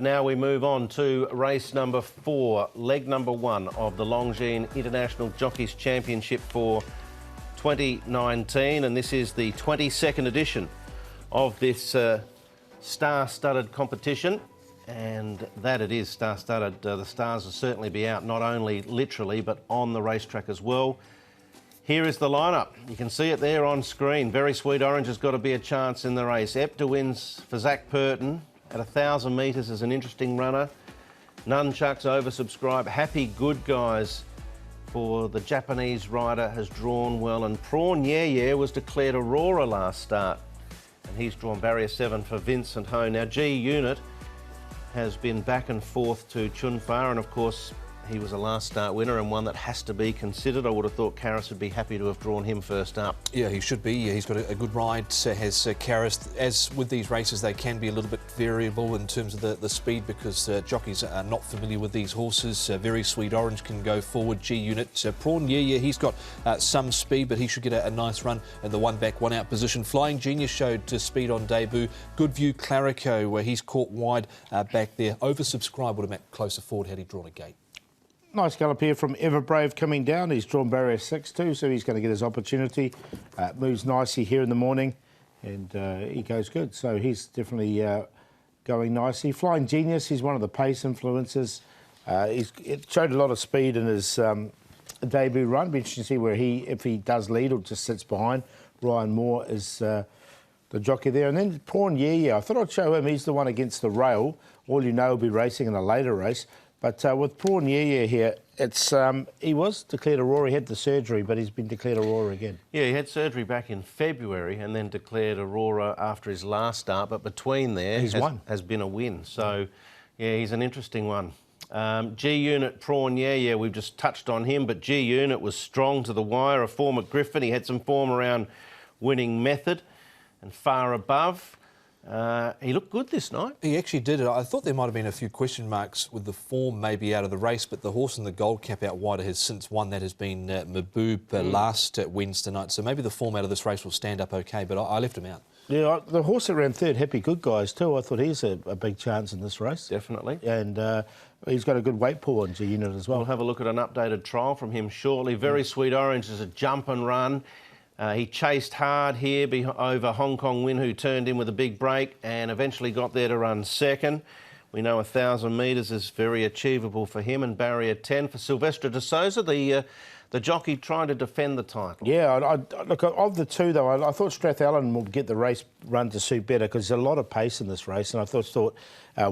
Now we move on to race number 4, leg number 1 of the Longines International Jockeys Championship for 2019, and this is the 22nd edition of this star-studded competition, and that it is star-studded. The stars will certainly be out, not only literally but on the racetrack as well. Here is the lineup. You can see it there on screen. Very Sweet Orange has got to be a chance in the race. Epta wins for Zach Purton at 1,000 metres as an interesting runner. Nunchucks oversubscribed. Happy Good Guys for the Japanese rider has drawn well, and Prawn Yeah was declared Aurora last start, and he's drawn barrier 7 for Vincent Ho. Now G Unit has been back and forth to Chunfa, and of course he was a last start winner and one that has to be considered. I would have thought Karras would be happy to have drawn him first up. Yeah, he should be. Yeah, he's got a good ride, has Karras. As with these races, they can be a little bit variable in terms of the speed because jockeys are not familiar with these horses. Very Sweet Orange can go forward. G Unit, Prawn he's got some speed, but he should get a nice run in the one back, one out position. Flying Genius showed speed on debut. Good View Clarico, where he's caught wide back there. Oversubscribed, would have met closer forward had he drawn a gate. Nice gallop here from Everbrave coming down. He's drawn barrier 6 too, so he's going to get his opportunity. Moves nicely here in the morning, and he goes good. So he's definitely going nicely. Flying Genius, he's one of the pace influencers. It showed a lot of speed in his debut run. Be interesting to see where if he does lead or just sits behind. Ryan Moore is the jockey there. And then Prawn Yeah, I thought I'd show him. He's the one against the rail. All you know will be racing in a later race. But with Prawn Yeah here, it's he was declared Aurora. He had the surgery, but he's been declared Aurora again. Yeah, he had surgery back in February and then declared Aurora after his last start. But between there, has been a win. So, yeah, he's an interesting one. G Unit, Prawn Yeah, we've just touched on him, but G Unit was strong to the wire. A form at Griffin. He had some form around Winning Method and Far Above. He looked good this night. He actually did. I thought there might have been a few question marks with the form maybe out of the race, but the horse in the gold cap out wider has since won. That has been Maboob last Wednesday night. So maybe the form out of this race will stand up okay, but I left him out. Yeah, the horse that ran third, Happy Good Guys too, I thought he's a big chance in this race. Definitely. And he's got a good weight pull on G Unit as well. We'll have a look at an updated trial from him shortly. Very Sweet Orange is a jump and run. He chased hard here over Hong Kong Win, who turned in with a big break and eventually got there to run second. We know 1,000 metres is very achievable for him, and barrier 10 for Silvestre de Souza, the jockey trying to defend the title. Yeah, look, of the two, though, I thought Strathallan will get the race run to suit better because there's a lot of pace in this race, and I thought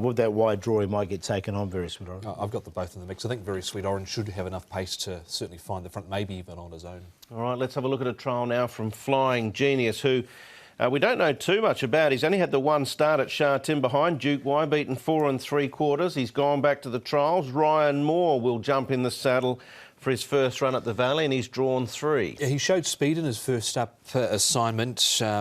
with that wide draw he might get taken on Very Sweet Orange. I've got the both in the mix. I think Very Sweet Orange should have enough pace to certainly find the front, maybe even on his own. All right, let's have a look at a trial now from Flying Genius, who we don't know too much about. He's only had the one start at Sha Tin behind Duke Y, beaten 4 3/4. He's gone back to the trials. Ryan Moore will jump in the saddle for his first run at the Valley, and he's drawn 3. Yeah, he showed speed in his first up assignment,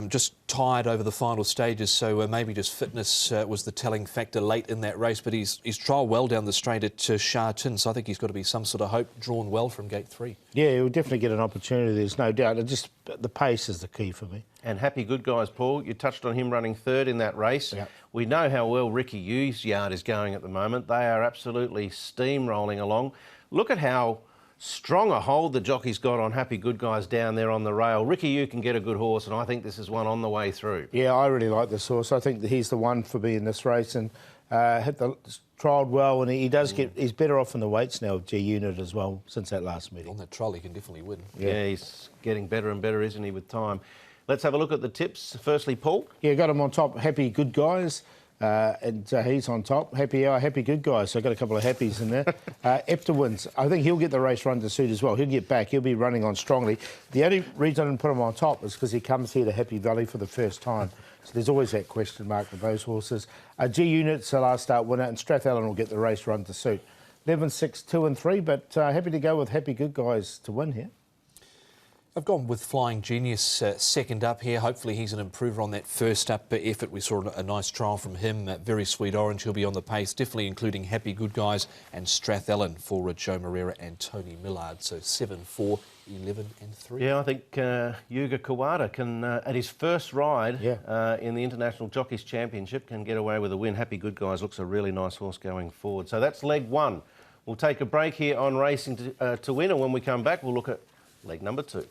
just tired over the final stages, so maybe just fitness was the telling factor late in that race, but he's trialled well down the straight at Sha Tin, so I think he's got to be some sort of hope, drawn well from gate 3. Yeah, he'll definitely get an opportunity, there's no doubt. Just the pace is the key for me. And Happy Good Guys, Paul, you touched on him running third in that race. Yep. We know how well Ricky Yu's yard is going at the moment. They are absolutely steamrolling along. Look at how strong a hold the jockey's got on Happy Good Guys down there on the rail. Ricky Yu can get a good horse, and I think this is one on the way through. Yeah, I really like this horse. I think that he's the one for me in this race, and trialled well, and he's better off in the weights now with G Unit as well since that last meeting. On that trial, he can definitely win. Yeah, he's getting better and better, isn't he, with time? Let's have a look at the tips. Firstly, Paul. Yeah, got him on top. Happy Good Guys. And he's on top. Happy Good Guys. So I got a couple of happies in there. Epta wins. I think he'll get the race run to suit as well. He'll get back. He'll be running on strongly. The only reason I didn't put him on top is because he comes here to Happy Valley for the first time. So there's always that question mark with those horses. G Unit's the last start winner, and Strathallan will get the race run to suit. 11, 6, 2 and 3, but happy to go with Happy Good Guys to win here. I've gone with Flying Genius second up here. Hopefully he's an improver on that first up effort. We saw a nice trial from him. Very Sweet Orange, he'll be on the pace, definitely including Happy Good Guys and Strathallan for Joe Moreira and Tony Millard. So 7, 4 11-3. Yeah, I think Yuga Kawada can, at his first ride in the International Jockeys Championship, can get away with a win. Happy Good Guys looks a really nice horse going forward. So that's leg one. We'll take a break here on Racing to Win, and when we come back, we'll look at leg number two.